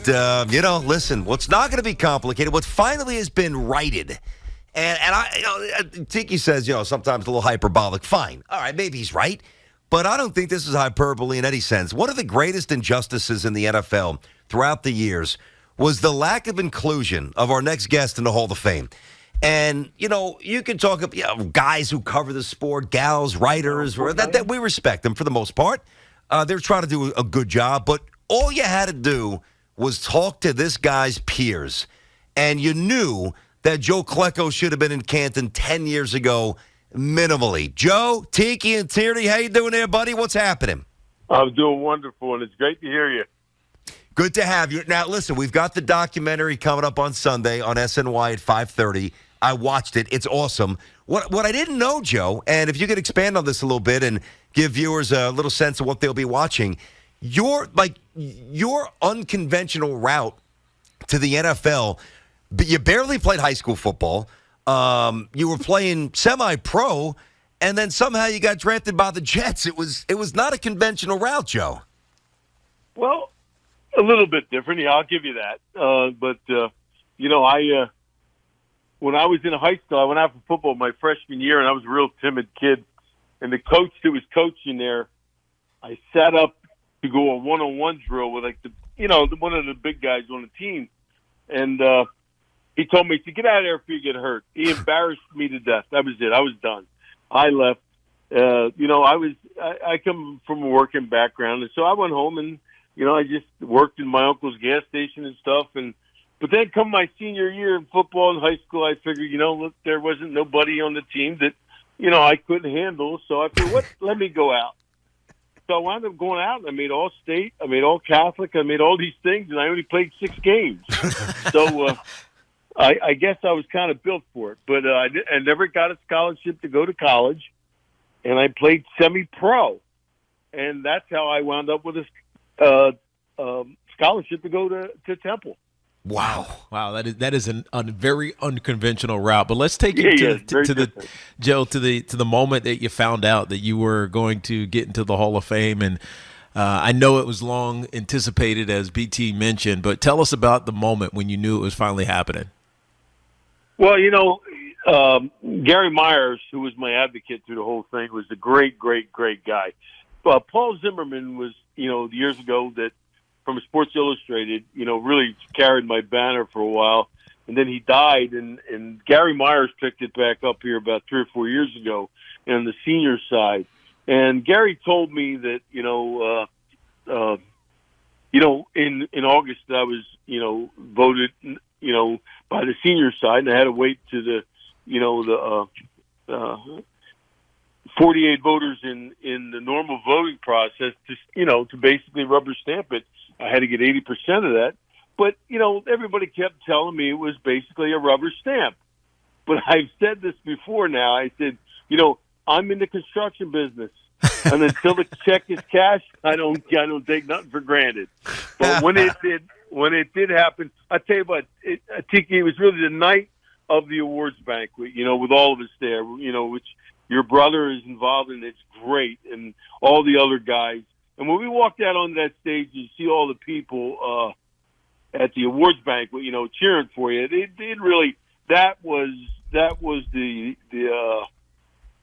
listen, what's not going to be complicated, what finally has been righted, and Tiki says, sometimes a little hyperbolic. Fine. All right, maybe he's right. But I don't think this is hyperbole in any sense. One of the greatest injustices in the NFL throughout the years was the lack of inclusion of our next guest in the Hall of Fame. And, you can talk about guys who cover the sport, gals, writers, that we respect them for the most part. They're trying to do a good job. But all you had to do was talk to this guy's peers. And you knew that Joe Klecko should have been in Canton 10 years ago, minimally. Joe, Tiki, and Tierney, how you doing there, buddy? What's happening? I'm doing wonderful, and it's great to hear you. Good to have you. Now, listen, we've got the documentary coming up on Sunday on SNY at 5:30. I watched it. It's awesome. What I didn't know, Joe, and if you could expand on this a little bit and give viewers a little sense of what they'll be watching, your unconventional route to the NFL, you barely played high school football. You were playing semi-pro, and then somehow you got drafted by the Jets. It was not a conventional route, Joe. Well, a little bit different. Yeah, I'll give you that. When I was in high school, I went out for football my freshman year, and I was a real timid kid. And the coach that was coaching there, I sat up to go a one-on-one drill with one of the big guys on the team, and he told me to get out of there if you get hurt. He embarrassed me to death. That was it. I was done. I left. I come from a working background, and so I went home and I just worked in my uncle's gas station and stuff. But then come my senior year in football in high school, I figured, look, there wasn't nobody on the team that, I couldn't handle. So I figured, let me go out. So I wound up going out, and I made all state, I made all Catholic, I made all these things, and I only played 6 games. So I guess I was kind of built for it. But I never got a scholarship to go to college, and I played semi-pro. And that's how I wound up with a scholarship to go to Temple. Wow, that is a very unconventional route. But let's take it to the moment that you found out that you were going to get into the Hall of Fame, and I know it was long anticipated, as BT mentioned. But tell us about the moment when you knew it was finally happening. Well, Gary Myers, who was my advocate through the whole thing, was a great, great, great guy. Paul Zimmerman was, years ago that. From Sports Illustrated, really carried my banner for a while. And then he died, and Gary Myers picked it back up here about 3 or 4 years ago on the senior side. And Gary told me that, in August I was, voted, by the senior side, and I had to wait to the 48 voters in the normal voting process to basically rubber stamp it. I had to get 80% of that. But, everybody kept telling me it was basically a rubber stamp. But I've said this before now. I said, I'm in the construction business. And until the check is cashed, I don't take nothing for granted. But when it did happen, I tell you what, Tiki, it was really the night of the awards banquet, with all of us there, which your brother is involved in. It's great. And all the other guys. And when we walked out on that stage, you see all the people at the awards banquet, cheering for you. It really that was the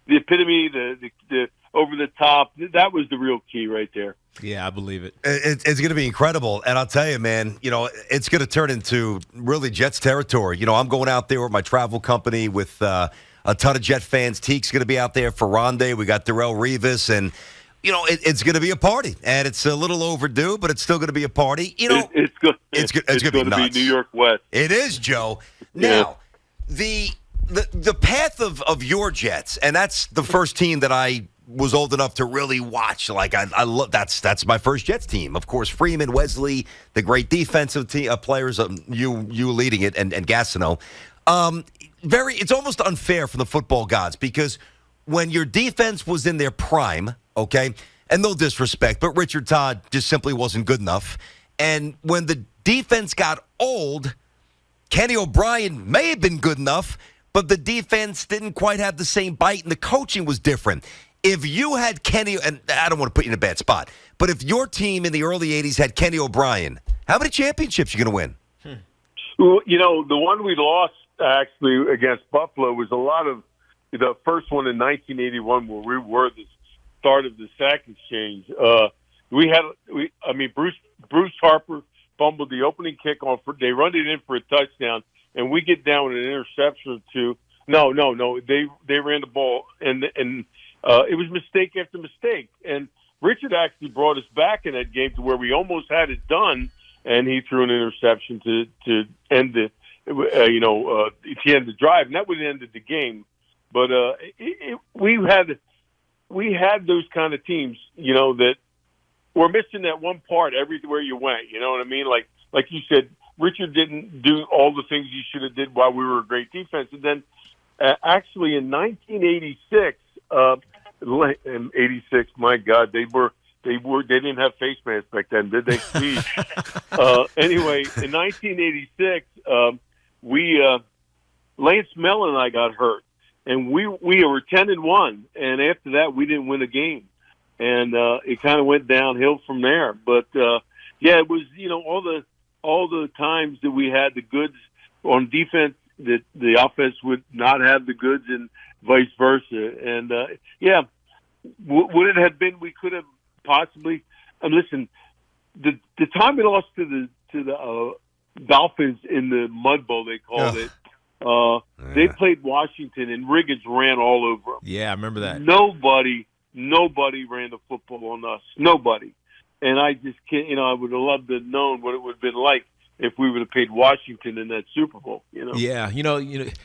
epitome, the over the top. That was the real key right there. Yeah, I believe it. It's going to be incredible, and I'll tell you, man. It's going to turn into really Jets territory. I'm going out there with my travel company with a ton of Jet fans. Teek's going to be out there for Rondé. We got Darrelle Revis and. It's going to be a party, and it's a little overdue, but it's still going to be a party. It's going to be nuts. New York West. It is, Joe. Now, the path of your Jets, and that's the first team that I was old enough to really watch. Like I love that's my first Jets team. Of course, Freeman, Wesley, the great defensive team players, you leading it, and Gastineau. It's almost unfair for the football gods because when your defense was in their prime. Okay, and no disrespect, but Richard Todd just simply wasn't good enough. And when the defense got old, Kenny O'Brien may have been good enough, but the defense didn't quite have the same bite, and the coaching was different. If you had Kenny, and I don't want to put you in a bad spot, but if your team in the early 80s had Kenny O'Brien, how many championships are you going to win? Well, the one we lost actually against Buffalo was a lot of the first one in 1981 where we were the start of the sack exchange. Bruce Harper fumbled the opening kickoff. They run it in for a touchdown, and we get down with an interception or two. No. They ran the ball, and it was mistake after mistake. And Richard actually brought us back in that game to where we almost had it done, and he threw an interception to end the drive, and that would have ended the game. But we had those kind of teams, that were missing that one part everywhere you went. You know what I mean? Like you said, Richard didn't do all the things he should have did while we were a great defense. And then actually in 1986, my God, they didn't have face masks back then, did they? Anyway, in 1986, Lance Mellon and I got hurt, and we were 10-1, and after that we didn't win a game, and it kind of went downhill from there. But it was all the times that we had the goods on defense that the offense would not have the goods, and vice versa. And would it have been? We could have possibly. Listen, the time we lost to the Dolphins in the Mud Bowl, they called it. They played Washington, and Riggins ran all over them. Yeah, I remember that. Nobody ran the football on us. Nobody. And I just can't. I would have loved to have known what it would have been like if we would have played Washington in that Super Bowl. Yeah,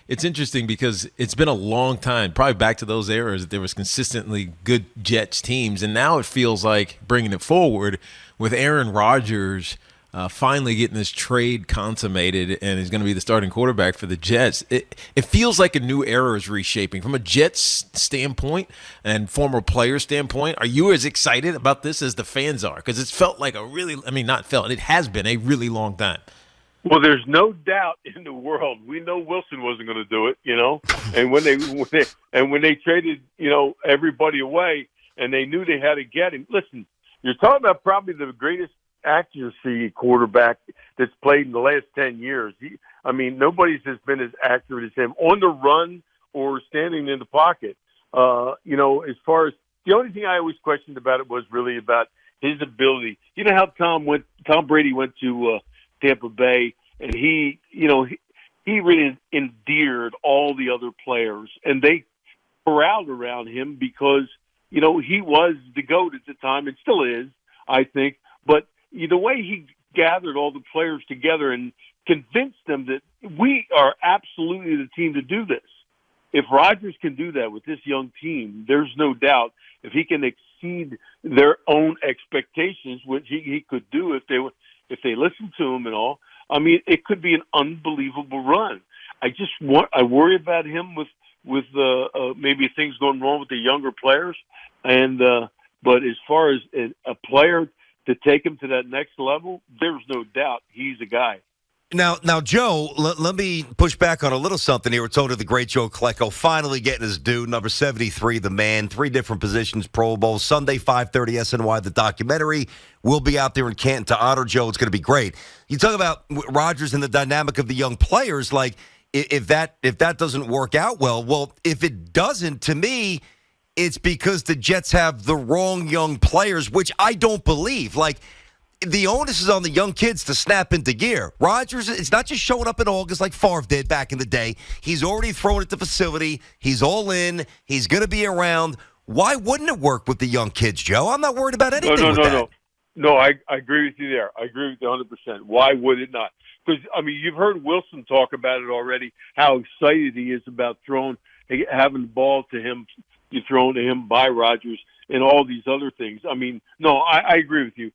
it's interesting because it's been a long time, probably back to those eras, that there was consistently good Jets teams, and now it feels like bringing it forward with Aaron Rodgers finally getting this trade consummated, and he's going to be the starting quarterback for the Jets. It feels like a new era is reshaping. From a Jets standpoint and former player standpoint, are you as excited about this as the fans are? Because it's felt like it has been a really long time. Well, there's no doubt in the world. We know Wilson wasn't going to do it, and when they traded, everybody away, and they knew they had to get him. Listen, you're talking about probably the greatest accuracy quarterback that's played in the last 10 years. Nobody's has been as accurate as him on the run or standing in the pocket. As far as the only thing I always questioned about it was really about his ability. You know how Tom Brady went to Tampa Bay, and he really endeared all the other players, and they corralled around him because he was the GOAT at the time, and still is, I think. But the way he gathered all the players together and convinced them that we are absolutely the team to do this. If Rodgers can do that with this young team, there's no doubt if he can exceed their own expectations, which he could do if they listen to him and all. It could be an unbelievable run. I worry about him with maybe things going wrong with the younger players, but as far as a player to take him to that next level, there's no doubt he's a guy. Now, Joe, let me push back on a little something here. We're told of the great Joe Klecko finally getting his due. Number 73, the man, 3 different positions, Pro Bowl. Sunday, 5:30 SNY, the documentary. We'll be out there in Canton to honor Joe. It's going to be great. You talk about Rodgers and the dynamic of the young players. Like, if that doesn't work out well, if it doesn't, to me, it's because the Jets have the wrong young players, which I don't believe. Like, the onus is on the young kids to snap into gear. Rodgers, it's not just showing up in August like Favre did back in the day. He's already thrown at the facility. He's all in. He's going to be around. Why wouldn't it work with the young kids, Joe? I'm not worried about anything with that. No, I agree with you there. I agree with you 100%. Why would it not? Because, you've heard Wilson talk about it already, how excited he is about having the ball to him, thrown to him by Rodgers, and all these other things. I agree with you.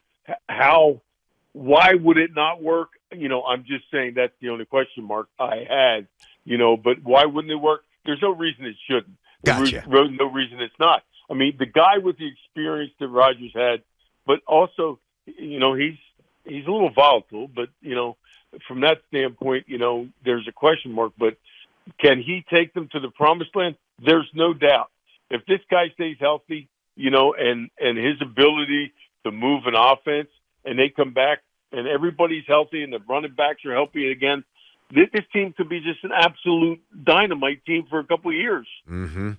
Why would it not work? I'm just saying that's the only question mark I had, but why wouldn't it work? There's no reason it shouldn't. Gotcha. There's no reason it's not. The guy with the experience that Rodgers had, but also, he's a little volatile, but, from that standpoint, there's a question mark, but can he take them to the promised land? There's no doubt. if this guy stays healthy, and his ability to move an offense, and they come back and everybody's healthy and the running backs are healthy again, this team could be just an absolute dynamite team for a couple of years. Mm-hmm.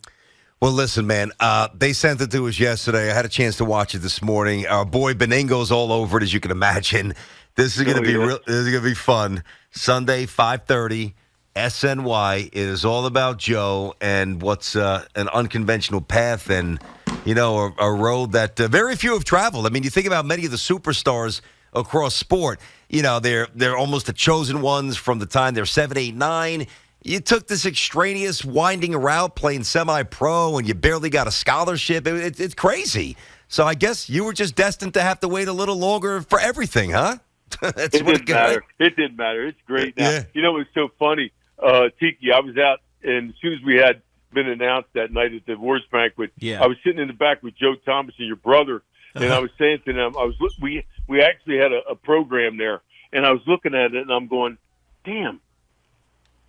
Well, listen, man, they sent it to us yesterday. I had a chance to watch it this morning. Our boy Beningo's all over it, as you can imagine. This is going to be this is going to be fun. Sunday, 5:30, SNY. It is all about Joe and what's an unconventional path and, a road that very few have traveled. I mean, you think about many of the superstars across sport. They're almost the chosen ones from the time they're 7, 8, 9. You took this extraneous winding route playing semi-pro and you barely got a scholarship. It's crazy. So I guess you were just destined to have to wait a little longer for everything, huh? It didn't matter. It didn't matter. It's great now. Yeah. It was so funny. Tiki, I was out, and as soon as we had been announced that night at the awards banquet, I was sitting in the back with Joe Thomas and your brother, and I was saying to them, we actually had a program there, and I was looking at it, and I'm going, damn,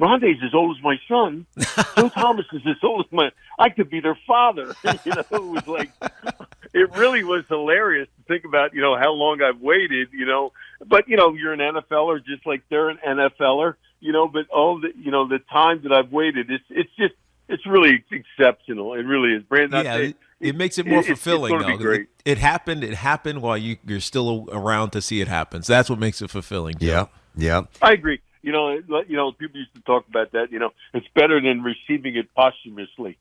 Rondé's as old as my son. Joe Thomas is as old as I could be their father. It was like, it really was hilarious to think about, how long I've waited, but, you're an NFLer just like they're an NFLer, but all the time that I've waited, it's really exceptional. It really is. Brandon, it makes it more fulfilling. It's going to be great. It happened while you're still around to see it happen. So that's what makes it fulfilling. Joe. Yeah. I agree. People used to talk about that. It's better than receiving it posthumously.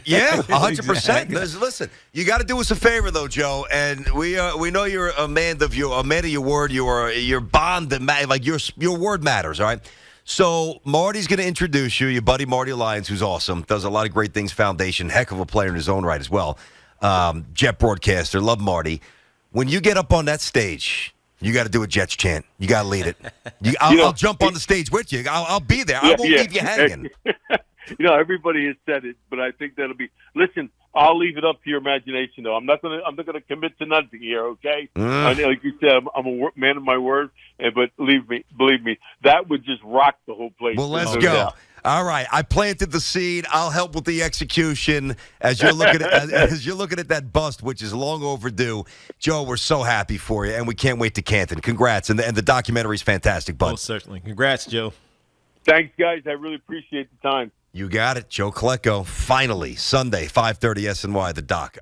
Yeah, 100%. Exactly. Listen, you got to do us a favor though, Joe. And we know you're a man of your word. Your bond that like your word matters. All right. So Marty's going to introduce you, your buddy Marty Lyons, who's awesome, does a lot of great things. Foundation, heck of a player in his own right as well. Jet broadcaster, love Marty. When you get up on that stage, you got to do a Jets chant. You got to lead it. I'll jump on the stage with you. I'll be there. I won't leave you hanging. Everybody has said it, but I think that'll be. Listen, I'll leave it up to your imagination, though. I'm not gonna commit to nothing here. Okay? I know, like you said, I'm a man of my word, but believe me, that would just rock the whole place. Well, let's go. Yeah. All right, I planted the seed. I'll help with the execution as you're looking at that bust, which is long overdue. Joe, we're so happy for you, and we can't wait to Canton. Congrats, and the documentary's fantastic, bud. Oh, certainly. Congrats, Joe. Thanks, guys. I really appreciate the time. You got it, Joe Klecko. Finally, Sunday, 5:30 SNY, the doc.